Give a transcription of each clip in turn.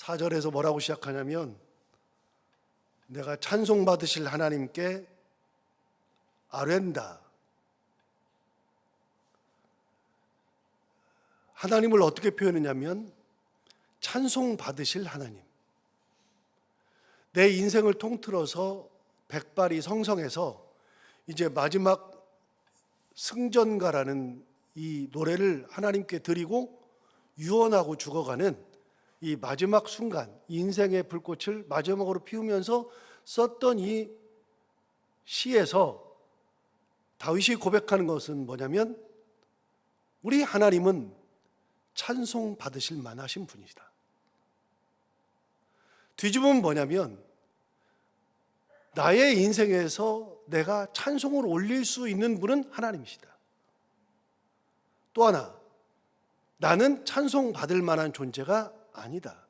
4절에서 뭐라고 시작하냐면 내가 찬송받으실 하나님께 아뢰다. 하나님을 어떻게 표현했냐면 찬송받으실 하나님. 내 인생을 통틀어서 백발이 성성해서 이제 마지막 승전가라는 이 노래를 하나님께 드리고 유언하고 죽어가는 이 마지막 순간, 인생의 불꽃을 마지막으로 피우면서 썼던 이 시에서 다윗이 고백하는 것은 뭐냐면 우리 하나님은 찬송 받으실 만하신 분이시다. 뒤집으면 뭐냐면 나의 인생에서 내가 찬송을 올릴 수 있는 분은 하나님이시다. 또 하나, 나는 찬송 받을 만한 존재가 아니다.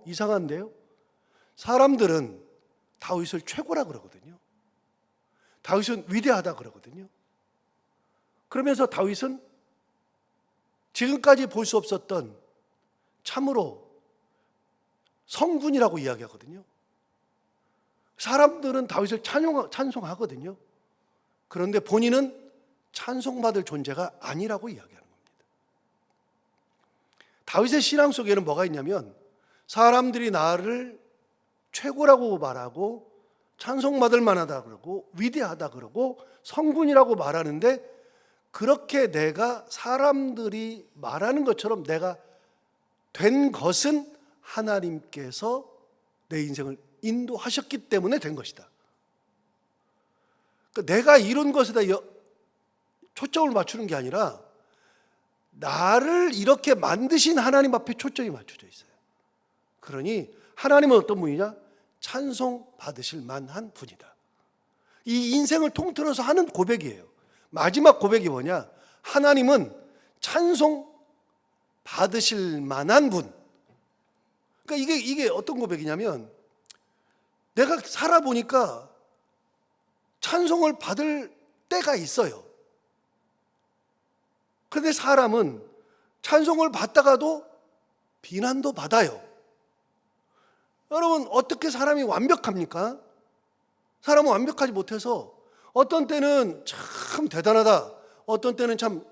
이상한데요? 사람들은 다윗을 최고라 그러거든요. 다윗은 위대하다 그러거든요. 그러면서 다윗은 지금까지 볼 수 없었던 참으로 성군이라고 이야기하거든요. 사람들은 다윗을 찬송하거든요. 그런데 본인은 찬송받을 존재가 아니라고 이야기하는 겁니다. 다윗의 신앙 속에는 뭐가 있냐면 사람들이 나를 최고라고 말하고 찬송받을 만하다 그러고 위대하다 그러고 성군이라고 말하는데 그렇게 내가 사람들이 말하는 것처럼 내가 된 것은 하나님께서 내 인생을 인도하셨기 때문에 된 것이다. 그러니까 내가 이룬 것에다 초점을 맞추는 게 아니라 나를 이렇게 만드신 하나님 앞에 초점이 맞춰져 있어요. 그러니 하나님은 어떤 분이냐? 찬송 받으실 만한 분이다. 이 인생을 통틀어서 하는 고백이에요. 마지막 고백이 뭐냐? 하나님은 찬송 받으실 만한 분. 그러니까 이게 어떤 고백이냐면 내가 살아보니까 찬송을 받을 때가 있어요. 그런데 사람은 찬송을 받다가도 비난도 받아요. 여러분, 어떻게 사람이 완벽합니까? 사람은 완벽하지 못해서 어떤 때는 참 대단하다, 어떤 때는 참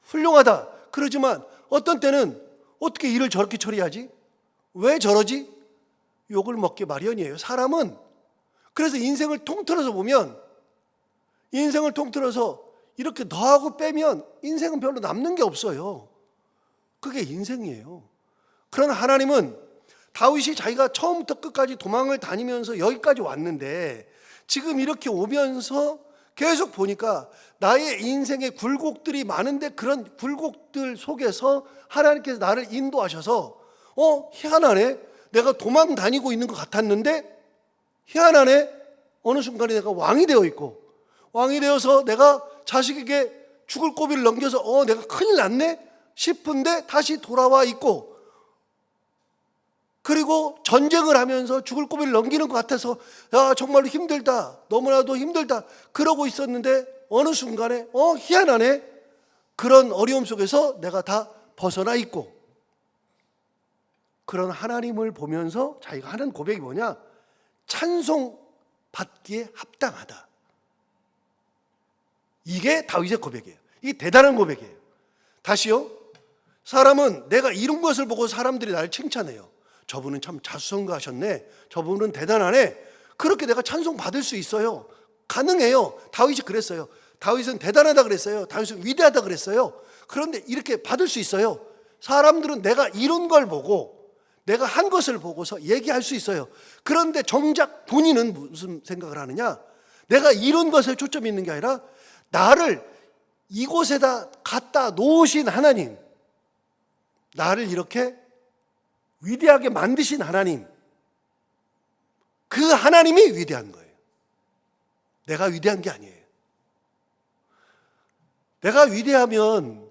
훌륭하다 그러지만 어떤 때는 어떻게 일을 저렇게 처리하지? 왜 저러지? 욕을 먹기 마련이에요. 사람은. 그래서 인생을 통틀어서 보면, 인생을 통틀어서 이렇게 더하고 빼면 인생은 별로 남는 게 없어요. 그게 인생이에요. 그러나 하나님은 다윗이 자기가 처음부터 끝까지 도망을 다니면서 여기까지 왔는데 지금 이렇게 오면서 계속 보니까 나의 인생의 굴곡들이 많은데 그런 굴곡들 속에서 하나님께서 나를 인도하셔서 희한하네. 내가 도망 다니고 있는 것 같았는데 희한하네. 어느 순간에 내가 왕이 되어 있고 왕이 되어서 내가 자식에게 죽을 고비를 넘겨서 내가 큰일 났네 싶은데 다시 돌아와 있고 그리고 전쟁을 하면서 죽을 고비를 넘기는 것 같아서 야 정말로 힘들다 너무나도 힘들다 그러고 있었는데 어느 순간에 희한하네 그런 어려움 속에서 내가 다 벗어나 있고 그런 하나님을 보면서 자기가 하는 고백이 뭐냐? 찬송 받기에 합당하다. 이게 다윗의 고백이에요. 이게 대단한 고백이에요. 다시요. 사람은 내가 이룬 것을 보고 사람들이 나를 칭찬해요. 저분은 참 자수성가하셨네. 저분은 대단하네. 그렇게 내가 찬송 받을 수 있어요. 가능해요. 다윗이 그랬어요. 다윗은 대단하다 그랬어요. 다윗은 위대하다 그랬어요. 그런데 이렇게 받을 수 있어요. 사람들은 내가 이룬 걸 보고 내가 한 것을 보고서 얘기할 수 있어요. 그런데 정작 본인은 무슨 생각을 하느냐? 내가 이룬 것에 초점이 있는 게 아니라 나를 이곳에다 갖다 놓으신 하나님, 나를 이렇게 위대하게 만드신 하나님, 그 하나님이 위대한 거예요. 내가 위대한 게 아니에요. 내가 위대하면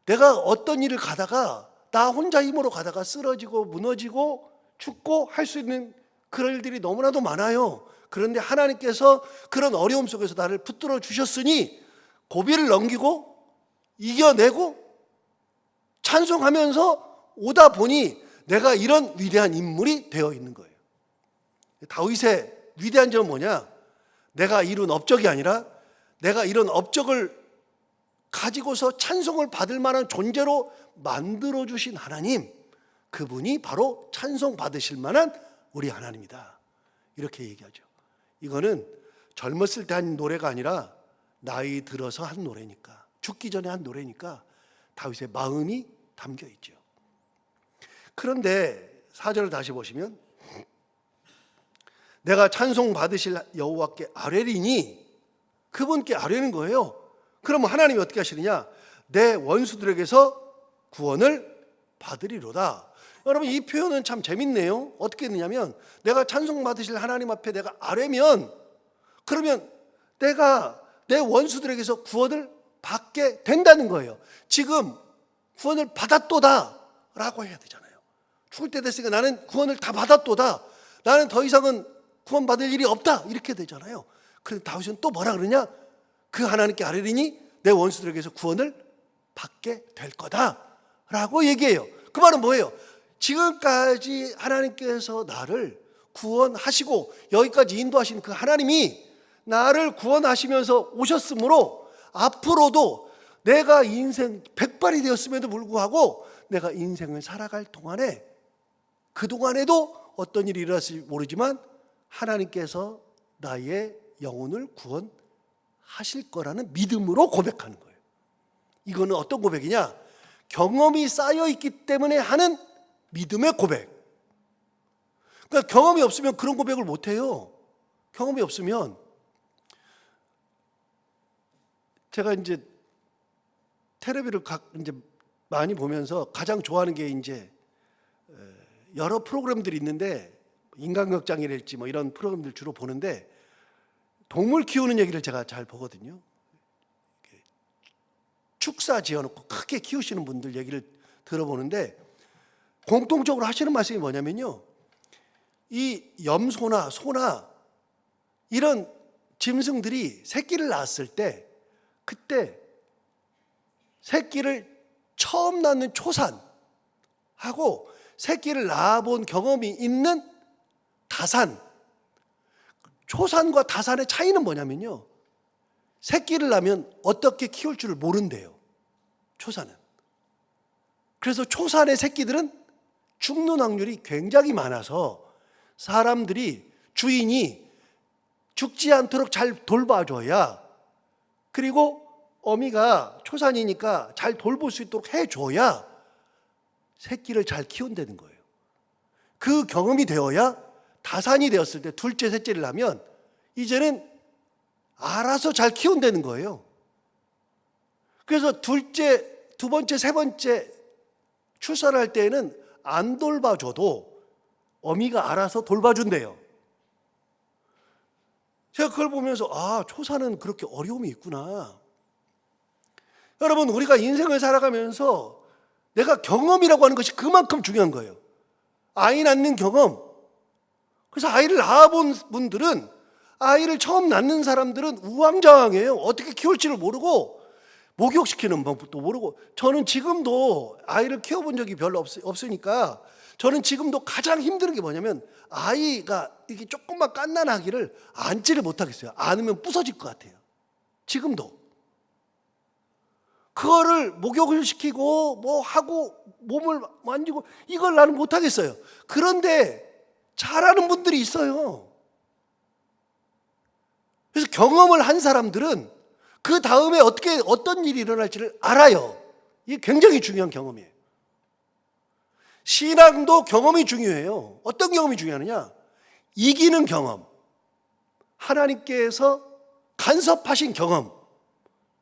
내가 어떤 일을 가다가 나 혼자 힘으로 가다가 쓰러지고 무너지고 죽고 할 수 있는 그런 일들이 너무나도 많아요. 그런데 하나님께서 그런 어려움 속에서 나를 붙들어 주셨으니 고비를 넘기고 이겨내고 찬송하면서 오다 보니 내가 이런 위대한 인물이 되어 있는 거예요. 다윗의 위대한 점은 뭐냐? 내가 이룬 업적이 아니라 내가 이런 업적을 가지고서 찬송을 받을 만한 존재로 만들어주신 하나님, 그분이 바로 찬송 받으실 만한 우리 하나님이다. 이렇게 얘기하죠. 이거는 젊었을 때 한 노래가 아니라 나이 들어서 한 노래니까, 죽기 전에 한 노래니까 다윗의 마음이 담겨 있죠. 그런데 4절을 다시 보시면 내가 찬송 받으실 여호와께 아뢰리니, 그분께 아뢰는 거예요. 그러면 하나님이 어떻게 하시느냐? 내 원수들에게서 구원을 받으리로다. 여러분, 이 표현은 참 재밌네요. 어떻게 했느냐면 내가 찬송 받으실 하나님 앞에 내가 아뢰면, 그러면 내가 내 원수들에게서 구원을 받게 된다는 거예요. 지금 구원을 받았도다 라고 해야 되잖아요. 죽을 때 됐으니까 나는 구원을 다 받았도다, 나는 더 이상은 구원받을 일이 없다, 이렇게 되잖아요. 그런데 다윗은 또 뭐라 그러냐? 그 하나님께 아뢰리니 내 원수들에게서 구원을 받게 될 거다 라고 얘기해요. 그 말은 뭐예요? 지금까지 하나님께서 나를 구원하시고 여기까지 인도하신 그 하나님이 나를 구원하시면서 오셨으므로 앞으로도 내가 인생 백발이 되었음에도 불구하고 내가 인생을 살아갈 동안에, 그동안에도 어떤 일이 일어났을지 모르지만 하나님께서 나의 영혼을 구원하실 거라는 믿음으로 고백하는 거예요. 이거는 어떤 고백이냐? 경험이 쌓여 있기 때문에 하는 믿음의 고백. 그러니까 경험이 없으면 그런 고백을 못 해요. 경험이 없으면, 제가 이제 텔레비를 이제 많이 보면서 가장 좋아하는 게 이제 여러 프로그램들이 있는데, 인간극장이랄지 뭐 이런 프로그램들 주로 보는데 동물 키우는 얘기를 제가 잘 보거든요. 축사 지어놓고 크게 키우시는 분들 얘기를 들어보는데 공통적으로 하시는 말씀이 뭐냐면요, 이 염소나 소나 이런 짐승들이 새끼를 낳았을 때, 그때 새끼를 처음 낳는 초산하고 새끼를 낳아본 경험이 있는 다산, 초산과 다산의 차이는 뭐냐면요, 새끼를 낳으면 어떻게 키울 줄을 모른대요, 초산은. 그래서 초산의 새끼들은 죽는 확률이 굉장히 많아서 사람들이, 주인이 죽지 않도록 잘 돌봐줘야, 그리고 어미가 초산이니까 잘 돌볼 수 있도록 해줘야 새끼를 잘 키운다는 거예요. 그 경험이 되어야 다산이 되었을 때 둘째, 셋째를 하면 이제는 알아서 잘 키운다는 거예요. 그래서 둘째, 두 번째, 세 번째 출산을 할 때에는 안 돌봐줘도 어미가 알아서 돌봐준대요. 제가 그걸 보면서 초산은 그렇게 어려움이 있구나. 여러분, 우리가 인생을 살아가면서 내가 경험이라고 하는 것이 그만큼 중요한 거예요. 아이 낳는 경험. 그래서 아이를 낳아본 분들은, 아이를 처음 낳는 사람들은 우왕좌왕해요. 어떻게 키울지를 모르고, 목욕시키는 방법도 모르고. 저는 지금도 아이를 키워본 적이 별로 없으니까 저는 지금도 가장 힘든 게 뭐냐면, 아이가 이렇게 조금만 갓난 아기를 안지를 못하겠어요. 안으면 부서질 것 같아요. 지금도. 그거를 목욕을 시키고 뭐 하고 몸을 만지고, 이걸 나는 못하겠어요. 그런데 잘하는 분들이 있어요. 그래서 경험을 한 사람들은 그 다음에 어떤 일이 일어날지를 알아요. 이게 굉장히 중요한 경험이에요. 신앙도 경험이 중요해요. 어떤 경험이 중요하느냐? 이기는 경험, 하나님께서 간섭하신 경험,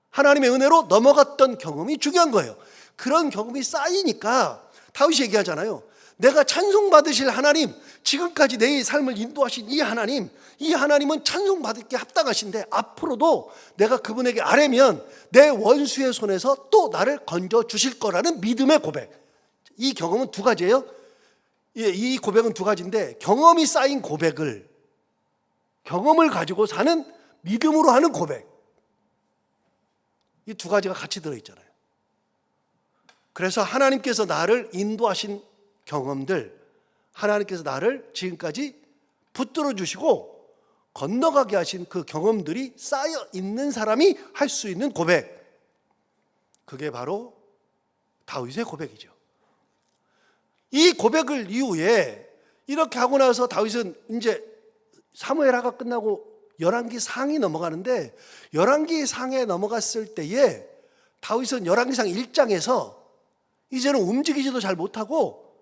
하나님의 은혜로 넘어갔던 경험이 중요한 거예요. 그런 경험이 쌓이니까 다윗이 얘기하잖아요. 내가 찬송받으실 하나님, 지금까지 내 삶을 인도하신 이 하나님은 찬송받을게 합당하신데 앞으로도 내가 그분에게 아뢰면 내 원수의 손에서 또 나를 건져주실 거라는 믿음의 고백. 이 경험은 두 가지예요. 이 고백은 두 가지인데, 경험이 쌓인 고백을, 경험을 가지고 사는 믿음으로 하는 고백, 이 두 가지가 같이 들어있잖아요. 그래서 하나님께서 나를 인도하신 경험들, 하나님께서 나를 지금까지 붙들어 주시고 건너가게 하신 그 경험들이 쌓여 있는 사람이 할 수 있는 고백, 그게 바로 다윗의 고백이죠. 이 고백을 이후에 이렇게 하고 나서 다윗은 이제 사무엘하가 끝나고 열왕기 상이 넘어가는데, 열왕기 상에 넘어갔을 때에 다윗은 열왕기상 1장에서 이제는 움직이지도 잘 못하고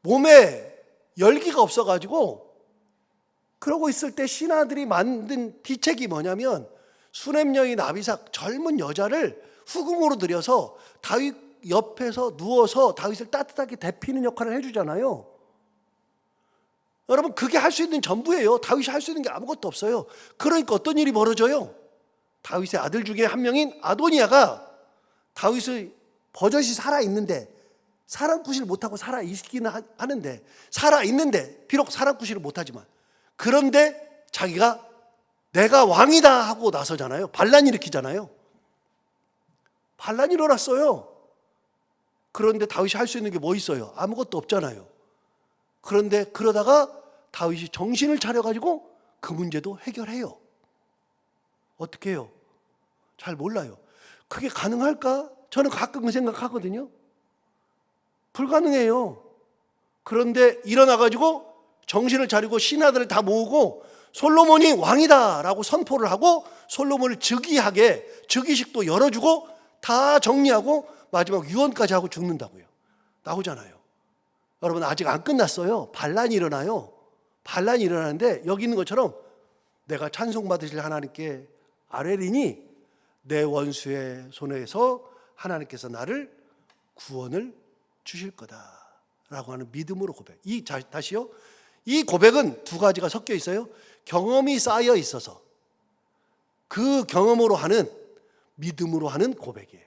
몸에 열기가 없어가지고, 그러고 있을 때 신하들이 만든 비책이 뭐냐면 수넴 여인 아비삭 젊은 여자를 후궁으로 들여서 다윗 옆에서 누워서 다윗을 따뜻하게 데피는 역할을 해주잖아요. 여러분, 그게 할 수 있는 전부예요. 다윗이 할 수 있는 게 아무것도 없어요. 그러니까 어떤 일이 벌어져요? 다윗의 아들 중에 한 명인 아도니아가 다윗의 버젓이 살아있는데, 사랑구실을 못하고 살아있기는 하는데, 살아있는데 비록 사랑구실을 못하지만, 그런데 자기가 내가 왕이다 하고 나서잖아요. 반란 일으키잖아요. 반란이 일어났어요. 그런데 다윗이 할 수 있는 게 뭐 있어요? 아무것도 없잖아요. 그런데 그러다가 다윗이 정신을 차려가지고 그 문제도 해결해요. 어떻게 해요? 잘 몰라요. 그게 가능할까? 저는 가끔 생각하거든요. 불가능해요. 그런데 일어나가지고 정신을 차리고 신하들을 다 모으고 솔로몬이 왕이다 라고 선포를 하고, 솔로몬을 즉위식도 열어주고 다 정리하고 마지막 유언까지 하고 죽는다고요. 나오잖아요. 여러분, 아직 안 끝났어요. 반란이 일어나요. 반란이 일어나는데 여기 있는 것처럼 내가 찬송받으실 하나님께 아뢰리니 내 원수의 손에서 하나님께서 나를 구원을 주실 거다 라고 하는 믿음으로 고백. 다시요. 이 고백은 두 가지가 섞여 있어요. 경험이 쌓여 있어서 그 경험으로 하는, 믿음으로 하는 고백이에요.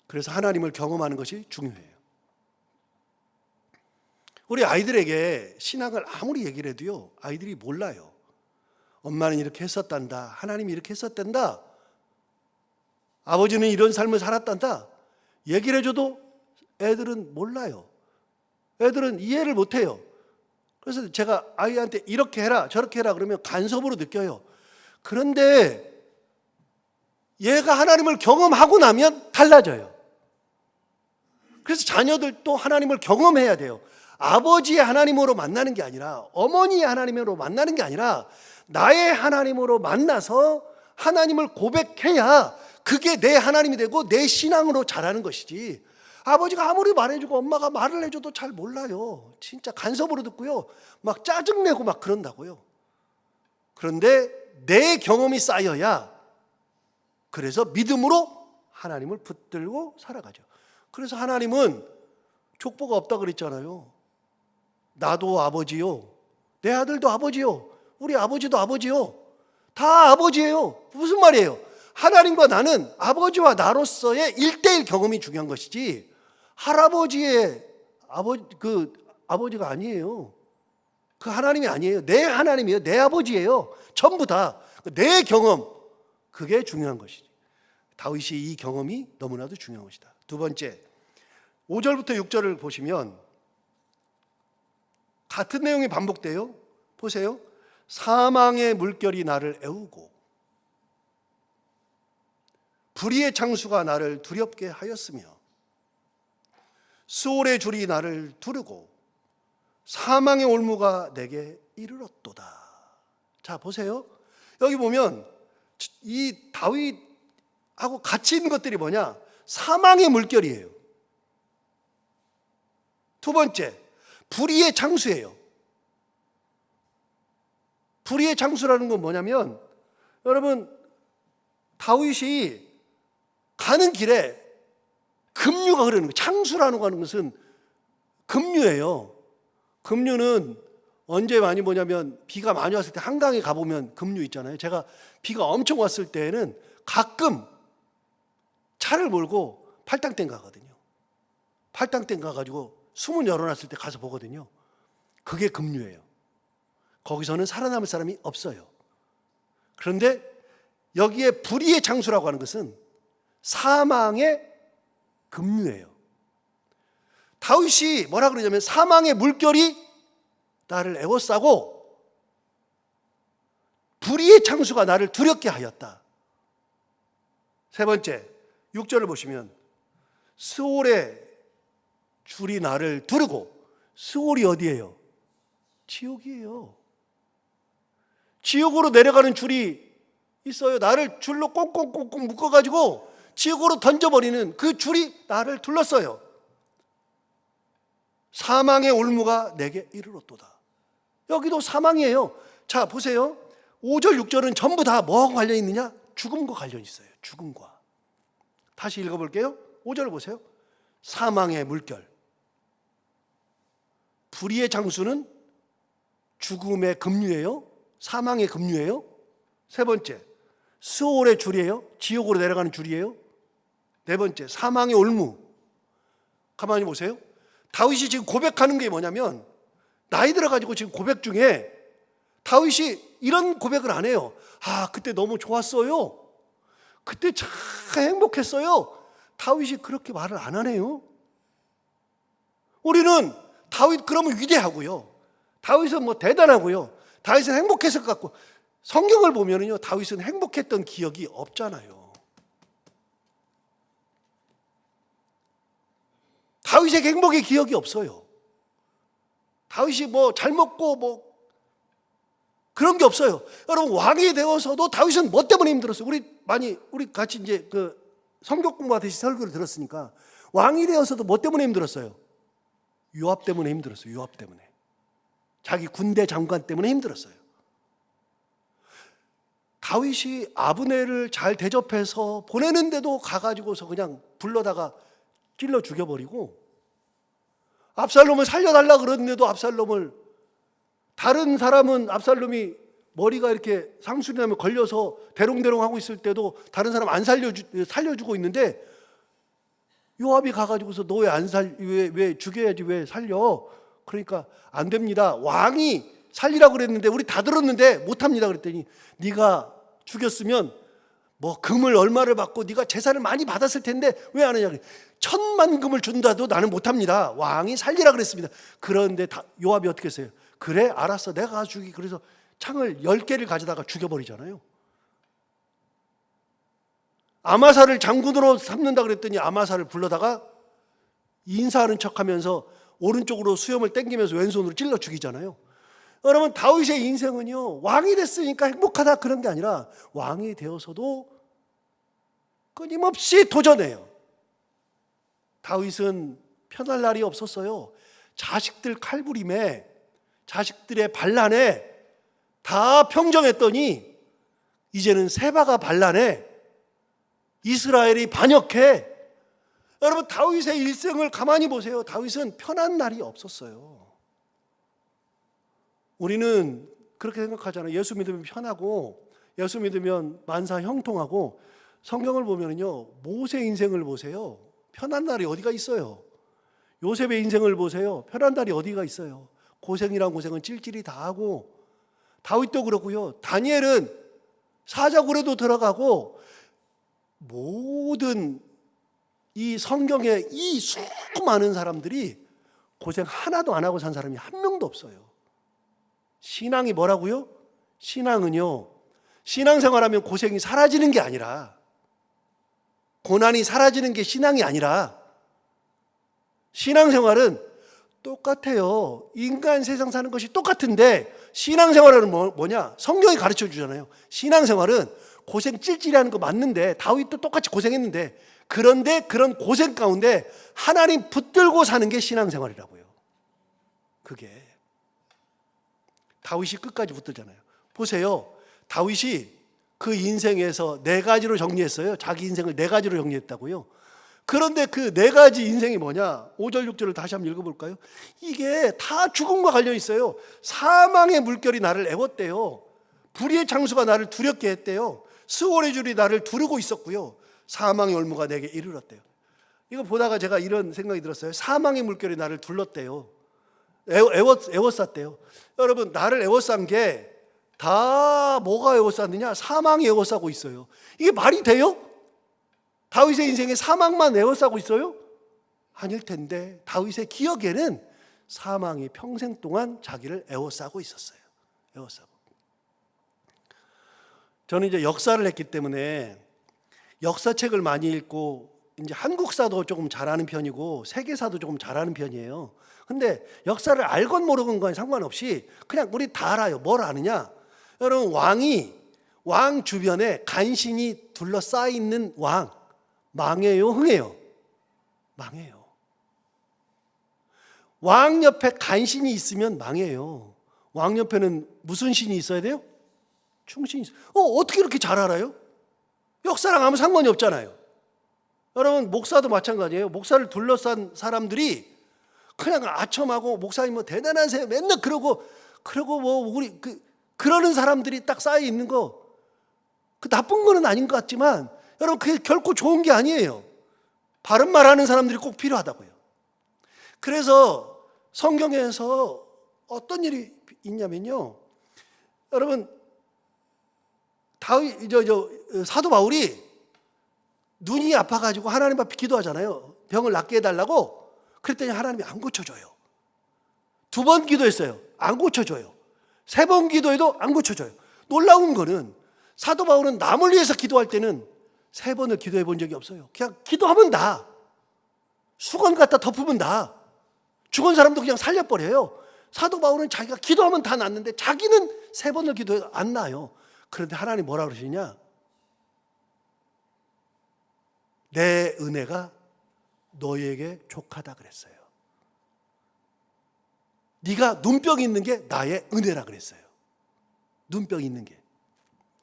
그래서 하나님을 경험하는 것이 중요해요. 우리 아이들에게 신앙을 아무리 얘기를 해도요, 아이들이 몰라요. 엄마는 이렇게 했었단다, 하나님이 이렇게 했었단다, 아버지는 이런 삶을 살았단다 얘기를 해줘도 애들은 몰라요. 애들은 이해를 못해요. 그래서 제가 아이한테 이렇게 해라 저렇게 해라 그러면 간섭으로 느껴요. 그런데 얘가 하나님을 경험하고 나면 달라져요. 그래서 자녀들도 하나님을 경험해야 돼요. 아버지의 하나님으로 만나는 게 아니라, 어머니의 하나님으로 만나는 게 아니라 나의 하나님으로 만나서 하나님을 고백해야 그게 내 하나님이 되고 내 신앙으로 자라는 것이지, 아버지가 아무리 말해주고 엄마가 말을 해줘도 잘 몰라요. 진짜 간섭으로 듣고요, 막 짜증내고 막 그런다고요. 그런데 내 경험이 쌓여야, 그래서 믿음으로 하나님을 붙들고 살아가죠. 그래서 하나님은 족보가 없다 그랬잖아요. 나도 아버지요, 내 아들도 아버지요, 우리 아버지도 아버지요, 다 아버지예요. 무슨 말이에요? 하나님과 나는 아버지와 나로서의 1:1 경험이 중요한 것이지 할아버지의 아버지가 아니에요. 그 하나님이 아니에요. 내 하나님이에요. 내 아버지예요. 전부 다 내 경험, 그게 중요한 것이지. 다윗이 이 경험이 너무나도 중요한 것이다. 두 번째, 5절부터 6절을 보시면 같은 내용이 반복돼요. 보세요. 사망의 물결이 나를 애우고 불의의 창수가 나를 두렵게 하였으며 수월의 줄이 나를 두르고 사망의 올무가 내게 이르렀도다. 자, 보세요. 여기 보면 이 다윗하고 같이 있는 것들이 뭐냐? 사망의 물결이에요. 두 번째, 불의의 창수예요. 불의의 창수라는 건 뭐냐면, 여러분, 다윗이 가는 길에 급류가 흐르는 거예요. 창수라는 것은 급류예요. 급류는 언제 많이 보냐면, 비가 많이 왔을 때 한강에 가보면 급류 있잖아요. 제가 비가 엄청 왔을 때에는 가끔 차를 몰고 팔당댐 가거든요. 팔당댐 가가지고 수문 열어놨을 때 가서 보거든요. 그게 급류예요. 거기서는 살아남을 사람이 없어요. 그런데 여기에 불의의 창수라고 하는 것은 사망의 급류예요. 다윗이 뭐라 그러냐면 사망의 물결이 나를 에워싸고 불의의 창수가 나를 두렵게 하였다. 세 번째, 6절을 보시면 스올의 줄이 나를 두르고, 스올이 어디예요? 지옥이에요. 지옥으로 내려가는 줄이 있어요. 나를 줄로 꽁꽁꽁꽁 묶어가지고 지옥으로 던져버리는 그 줄이 나를 둘렀어요. 사망의 올무가 내게 이르렀도다. 여기도 사망이에요. 자, 보세요. 5절, 6절은 전부 다 뭐하고 관련 있느냐? 죽음과 관련 있어요. 죽음과. 다시 읽어볼게요. 5절 보세요. 사망의 물결. 불의의 장수는 죽음의 급류예요. 사망의 급류예요. 세 번째, 스올의 줄이에요. 지옥으로 내려가는 줄이에요. 네 번째, 사망의 올무. 가만히 보세요. 다윗이 지금 고백하는 게 뭐냐면, 나이 들어가지고 지금 고백 중에 다윗이 이런 고백을 안 해요. 아, 그때 너무 좋았어요. 그때 참 행복했어요. 다윗이 그렇게 말을 안 하네요. 우리는 다윗 그러면 위대하고요. 다윗은 뭐 대단하고요. 다윗은 행복했을 것 같고, 성경을 보면은요, 다윗은 행복했던 기억이 없잖아요. 다윗에게 행복의 기억이 없어요. 다윗이 뭐 잘 먹고 뭐 그런 게 없어요. 여러분, 왕이 되어서도 다윗은 뭐 때문에 힘들었어요? 우리 같이 이제 그 성경 공부하듯이 설교를 들었으니까, 왕이 되어서도 뭐 때문에 힘들었어요? 요압 때문에 힘들었어요. 요압 때문에. 자기 군대 장관 때문에 힘들었어요. 다윗이 아브넬을 잘 대접해서 보내는데도 가가지고서 그냥 불러다가 찔러 죽여버리고, 압살롬을 살려달라 그러는데도 압살롬을, 다른 사람은 압살롬이 머리가 이렇게 상술이 나면 걸려서 대롱대롱 하고 있을 때도 다른 사람 안 살려주고 있는데, 요압이 가가지고서 너 왜 죽여야지 왜 살려? 그러니까 안 됩니다. 왕이 살리라고 그랬는데 우리 다 들었는데 못합니다. 그랬더니 네가 죽였으면 뭐 금을 얼마를 받고 네가 재산을 많이 받았을 텐데 왜 안 하냐. 1000만 금을 준다도 나는 못합니다. 왕이 살리라 그랬습니다. 그런데 요압이 어떻게 했어요? 그래 알았어 내가 가서 죽이. 그래서 창을 10개를 가져다가 죽여버리잖아요. 아마사를 장군으로 삼는다 그랬더니 아마사를 불러다가 인사하는 척하면서 오른쪽으로 수염을 당기면서 왼손으로 찔러 죽이잖아요. 여러분, 다윗의 인생은요, 왕이 됐으니까 행복하다 그런 게 아니라 왕이 되어서도 끊임없이 도전해요. 다윗은 편할 날이 없었어요. 자식들 칼부림에, 자식들의 반란에 다 평정했더니 이제는 세바가 반란에 이스라엘이 반역해. 여러분, 다윗의 일생을 가만히 보세요. 다윗은 편한 날이 없었어요. 우리는 그렇게 생각하잖아요. 예수 믿으면 편하고, 예수 믿으면 만사 형통하고. 성경을 보면요, 모세 인생을 보세요. 편한 날이 어디가 있어요? 요셉의 인생을 보세요. 편한 날이 어디가 있어요? 고생이란 고생은 찔찔이 다 하고. 다윗도 그렇고요. 다니엘은 사자굴에도 들어가고, 모든 이 성경에 이 수많은 사람들이 고생 하나도 안 하고 산 사람이 한 명도 없어요. 신앙이 뭐라고요? 신앙은요, 신앙생활하면 고생이 사라지는 게 아니라, 고난이 사라지는 게 신앙이 아니라, 신앙생활은 똑같아요. 인간 세상 사는 것이 똑같은데, 신앙생활은 뭐냐? 성경이 가르쳐 주잖아요. 신앙생활은 고생 찔찔이 하는 거 맞는데, 다윗도 똑같이 고생했는데, 그런데 그런 고생 가운데 하나님 붙들고 사는 게 신앙생활이라고요. 그게 다윗이 끝까지 붙들잖아요. 보세요. 다윗이 그 인생에서 4가지로 정리했어요. 자기 인생을 4가지로 정리했다고요. 그런데 그 4가지 인생이 뭐냐? 5절 6절을 다시 한번 읽어볼까요? 이게 다 죽음과 관련 있어요. 사망의 물결이 나를 애웠대요. 불의의 창수가 나를 두렵게 했대요. 스올의 줄이 나를 두르고 있었고요. 사망의 올무가 내게 이르렀대요. 이거 보다가 제가 이런 생각이 들었어요. 사망의 물결이 나를 둘렀대요. 애워쌌대요. 여러분, 나를 애워싼 게 다 뭐가 애워쌌느냐? 사망이 애워싸고 있어요. 이게 말이 돼요? 다윗의 인생에 사망만 애워싸고 있어요? 아닐 텐데 다윗의 기억에는 사망이 평생 동안 자기를 에워싸고 있었어요. 에워싸고. 저는 이제 역사를 했기 때문에 역사책을 많이 읽고 이제 한국사도 조금 잘하는 편이고 세계사도 조금 잘하는 편이에요. 근데 역사를 알건 모르건 건 상관없이 그냥 우리 다 알아요. 뭘 아느냐? 여러분, 왕 주변에 간신히 둘러싸여 있는 왕 망해요, 흥해요? 망해요. 왕 옆에 간신이 있으면 망해요. 왕 옆에는 무슨 신이 있어야 돼요? 충신이 있어요. 어떻게 이렇게 잘 알아요? 역사랑 아무 상관이 없잖아요. 여러분, 목사도 마찬가지예요. 목사를 둘러싼 사람들이 그냥 아첨하고 목사님 뭐 대단하세요 맨날 그러고 뭐 우리 그러는 사람들이 딱 쌓여 있는 거, 그 나쁜 거는 아닌 것 같지만 여러분, 그게 결코 좋은 게 아니에요. 바른 말하는 사람들이 꼭 필요하다고요. 그래서 성경에서 어떤 일이 있냐면요, 여러분, 사도 바울이 눈이 아파가지고 하나님 앞에 기도하잖아요. 병을 낫게 해달라고. 그랬더니 하나님이 안 고쳐줘요. 2번 기도했어요. 안 고쳐줘요. 3번 기도해도 안 고쳐줘요. 놀라운 거는 사도 바울은 남을 위해서 기도할 때는 3번을 기도해 본 적이 없어요. 그냥 기도하면 다. 수건 갖다 덮으면 다. 죽은 사람도 그냥 살려버려요. 사도 바울은 자기가 기도하면 다 낫는데 자기는 3번을 기도해도 안 나요. 그런데 하나님 뭐라 그러시냐? 내 은혜가 너에게 족하다 그랬어요. 네가 눈병이 있는 게 나의 은혜라 그랬어요. 눈병이 있는 게.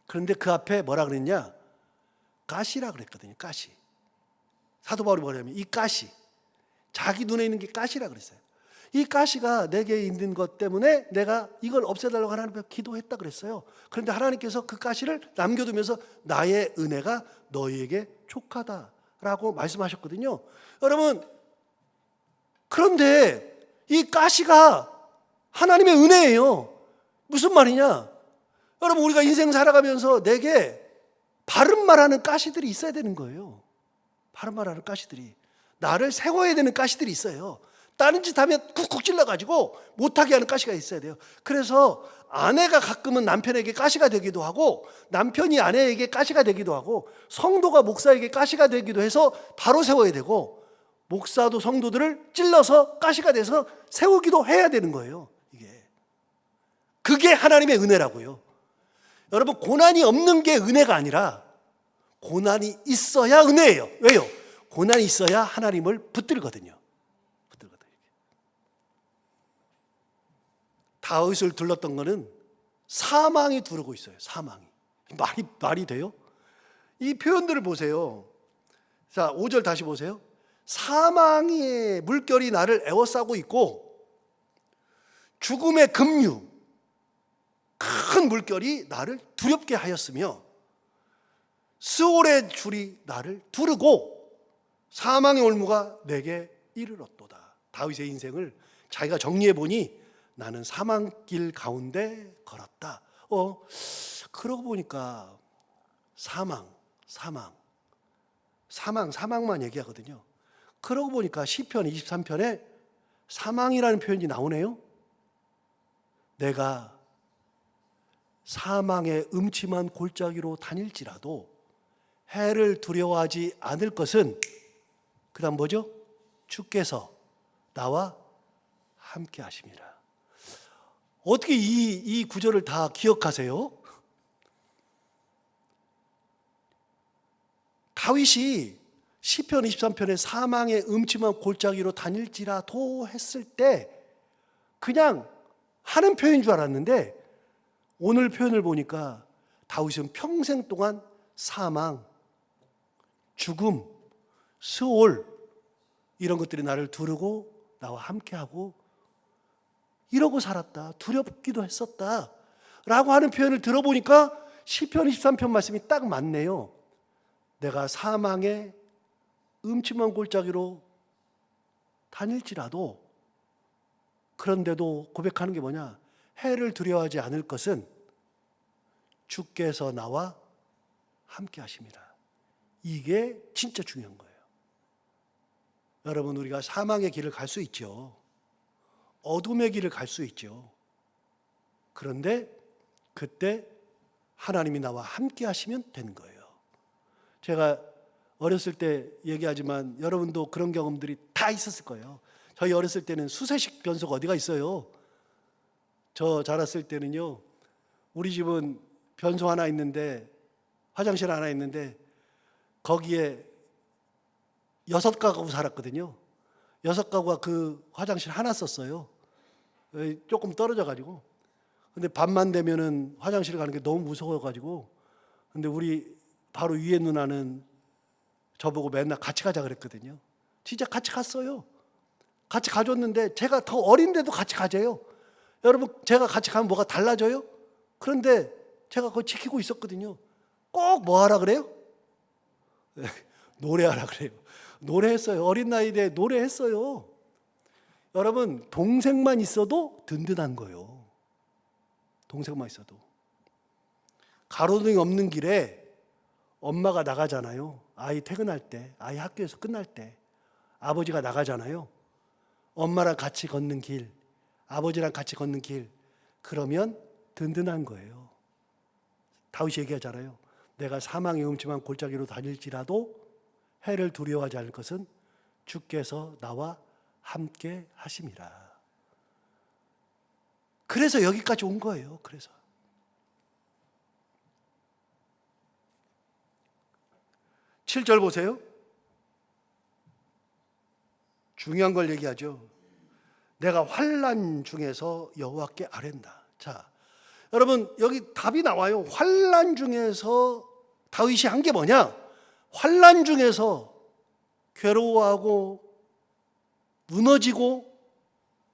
그런데 그 앞에 뭐라 그랬냐? 가시라 그랬거든요. 가시. 사도 바울이 뭐냐면 이 가시, 자기 눈에 있는 게 가시라 그랬어요. 이 가시가 내게 있는 것 때문에 내가 이걸 없애달라고 하나님 앞에 기도했다 그랬어요. 그런데 하나님께서 그 가시를 남겨두면서 나의 은혜가 너희에게 족하다라고 말씀하셨거든요. 여러분, 그런데 이 가시가 하나님의 은혜예요. 무슨 말이냐? 여러분, 우리가 인생 살아가면서 내게 바른 말하는 가시들이 있어야 되는 거예요. 바른 말하는 가시들이. 나를 세워야 되는 가시들이 있어요. 다른 짓 하면 쿡쿡 찔러가지고 못하게 하는 가시가 있어야 돼요. 그래서 아내가 가끔은 남편에게 가시가 되기도 하고, 남편이 아내에게 가시가 되기도 하고, 성도가 목사에게 가시가 되기도 해서 바로 세워야 되고, 목사도 성도들을 찔러서 가시가 돼서 세우기도 해야 되는 거예요. 그게 하나님의 은혜라고요. 여러분, 고난이 없는 게 은혜가 아니라 고난이 있어야 은혜예요. 왜요? 고난이 있어야 하나님을 붙들거든요. 다윗을 둘렀던 거는 사망이 두르고 있어요. 사망이. 말이 돼요? 이 표현들을 보세요. 자, 5절 다시 보세요. 사망의 물결이 나를 에워싸고 있고 죽음의 급류, 큰 물결이 나를 두렵게 하였으며 스올의 줄이 나를 두르고 사망의 올무가 내게 이르렀도다. 다윗의 인생을 자기가 정리해 보니 나는 사망길 가운데 걸었다. 그러고 보니까 사망만 얘기하거든요. 그러고 보니까 시편 23편에 사망이라는 표현이 나오네요. 내가 사망의 음침한 골짜기로 다닐지라도 해를 두려워하지 않을 것은, 그 다음 뭐죠? 주께서 나와 함께 하심이라. 어떻게 이 구절을 다 기억하세요? 다윗이 시편 23편에 사망의 음침한 골짜기로 다닐지라도 했을 때 그냥 하는 표현인 줄 알았는데, 오늘 표현을 보니까 다윗은 평생 동안 사망, 죽음, 스올, 이런 것들이 나를 두르고 나와 함께하고 이러고 살았다, 두렵기도 했었다 라고 하는 표현을 들어보니까 시편 23편 말씀이 딱 맞네요. 내가 사망의 음침한 골짜기로 다닐지라도, 그런데도 고백하는 게 뭐냐? 해를 두려워하지 않을 것은 주께서 나와 함께 하십니다. 이게 진짜 중요한 거예요. 여러분, 우리가 사망의 길을 갈 수 있죠. 어둠의 길을 갈 수 있죠. 그런데 그때 하나님이 나와 함께 하시면 되는 거예요. 제가 어렸을 때 얘기하지만 여러분도 그런 경험들이 다 있었을 거예요. 저희 어렸을 때는 수세식 변소가 어디가 있어요. 저 자랐을 때는요, 우리 집은 변소 하나 있는데, 화장실 하나 있는데 거기에 6가구 살았거든요. 6가구가 그 화장실 하나 썼어요. 조금 떨어져 가지고. 근데 밤만 되면은 화장실 가는 게 너무 무서워 가지고, 근데 우리 바로 위에 누나는 저보고 맨날 같이 가자 그랬거든요. 진짜 같이 갔어요. 같이 가줬는데 제가 더 어린데도 같이 가재요. 여러분, 제가 같이 가면 뭐가 달라져요? 그런데 제가 그거 지키고 있었거든요. 꼭 뭐 하라 그래요? 노래하라 그래요. 노래했어요. 어린 나이에 노래했어요. 여러분, 동생만 있어도 든든한 거예요. 동생만 있어도. 가로등이 없는 길에 엄마가 나가잖아요. 아이 퇴근할 때, 아이 학교에서 끝날 때 아버지가 나가잖아요. 엄마랑 같이 걷는 길, 아버지랑 같이 걷는 길, 그러면 든든한 거예요. 다윗이 얘기하잖아요. 내가 사망의 음침한 골짜기로 다닐지라도 해를 두려워하지 않을 것은 주께서 나와 함께 하심이라. 그래서 여기까지 온 거예요. 그래서 7절 보세요. 중요한 걸 얘기하죠. 내가 환난 중에서 여호와께 아뢰는다. 자, 여러분, 여기 답이 나와요. 환난 중에서 다윗이 한 게 뭐냐? 환난 중에서 괴로워하고 무너지고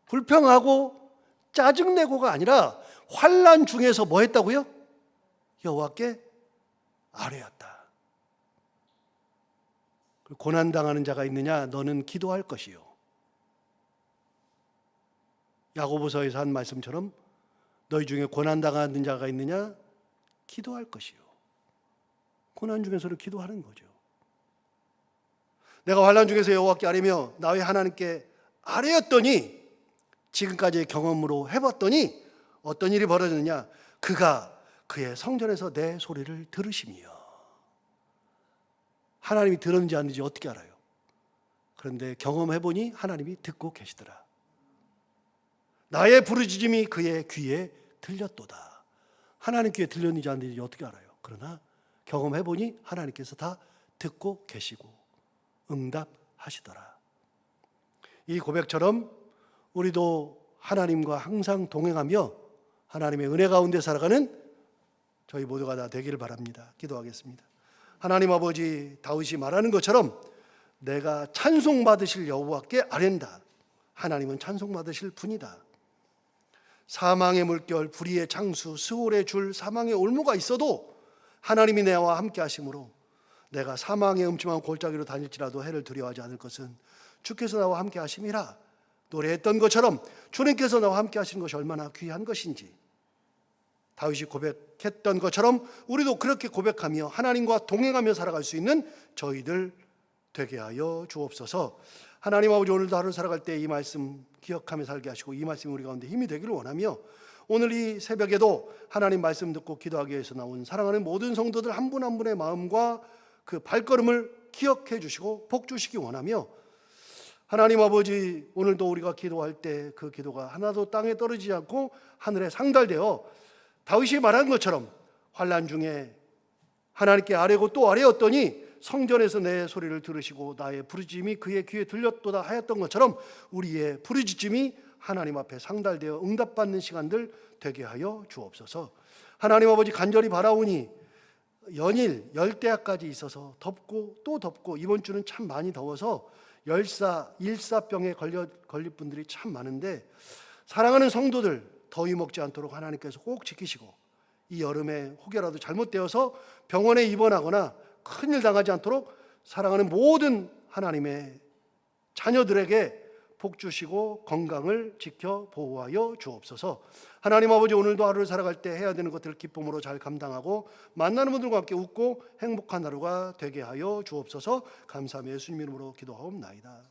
불평하고 짜증내고가 아니라 환난 중에서 뭐 했다고요? 여호와께 아뢰었다. 고난당하는 자가 있느냐? 너는 기도할 것이요. 야고보서에서 한 말씀처럼 너희 중에 고난당하는 자가 있느냐? 기도할 것이요. 고난 중에서는 기도하는 거죠. 내가 환난 중에서 여호와께 아뢰며 나의 하나님께 아뢰었더니, 지금까지의 경험으로 해봤더니 어떤 일이 벌어졌느냐? 그가 그의 성전에서 내 소리를 들으심이요. 하나님이 들었는지 안 들었는지 어떻게 알아요? 그런데 경험해보니 하나님이 듣고 계시더라. 나의 부르짖음이 그의 귀에 들렸도다. 하나님 귀에 들렸는지 안 들렸는지 어떻게 알아요? 그러나 경험해보니 하나님께서 다 듣고 계시고 응답하시더라. 이 고백처럼 우리도 하나님과 항상 동행하며 하나님의 은혜 가운데 살아가는 저희 모두가 다 되기를 바랍니다. 기도하겠습니다. 하나님 아버지, 다윗이 말하는 것처럼 내가 찬송받으실 여호와께 아뢰는다. 하나님은 찬송받으실 분이다. 사망의 물결, 불의의 창수, 스올의 줄, 사망의 올무가 있어도 하나님이 내와 함께 하심으로 내가 사망의 음침한 골짜기로 다닐지라도 해를 두려워하지 않을 것은 주께서 나와 함께 하심이라. 노래했던 것처럼 주님께서 나와 함께 하시는 것이 얼마나 귀한 것인지, 다윗이 고백했던 것처럼 우리도 그렇게 고백하며 하나님과 동행하며 살아갈 수 있는 저희들 되게 하여 주옵소서. 하나님 아버지, 오늘도 하루 살아갈 때 이 말씀 기억하며 살게 하시고 이 말씀이 우리 가운데 힘이 되기를 원하며, 오늘 이 새벽에도 하나님 말씀 듣고 기도하기 위해서 나온 사랑하는 모든 성도들 한 분 한 분의 마음과 그 발걸음을 기억해 주시고 복 주시기 원하며, 하나님 아버지, 오늘도 우리가 기도할 때 그 기도가 하나도 땅에 떨어지지 않고 하늘에 상달되어 다윗이 말한 것처럼 환난 중에 하나님께 아뢰고 또 아뢰었더니 성전에서 내 소리를 들으시고 나의 부르짖음이 그의 귀에 들렸도다 하였던 것처럼 우리의 부르짖음이 하나님 앞에 상달되어 응답받는 시간들 되게 하여 주옵소서. 하나님 아버지, 간절히 바라오니 연일 열대야까지 있어서 덥고 또 덥고, 이번 주는 참 많이 더워서 열사, 일사병에 걸릴 분들이 참 많은데, 사랑하는 성도들 더위 먹지 않도록 하나님께서 꼭 지키시고, 이 여름에 혹여라도 잘못되어서 병원에 입원하거나 큰일 당하지 않도록 사랑하는 모든 하나님의 자녀들에게 복 주시고 건강을 지켜 보호하여 주옵소서. 하나님 아버지, 오늘도 하루를 살아갈 때 해야 되는 것들을 기쁨으로 잘 감당하고 만나는 분들과 함께 웃고 행복한 하루가 되게 하여 주옵소서. 감사하며 예수님 이름으로 기도하옵나이다.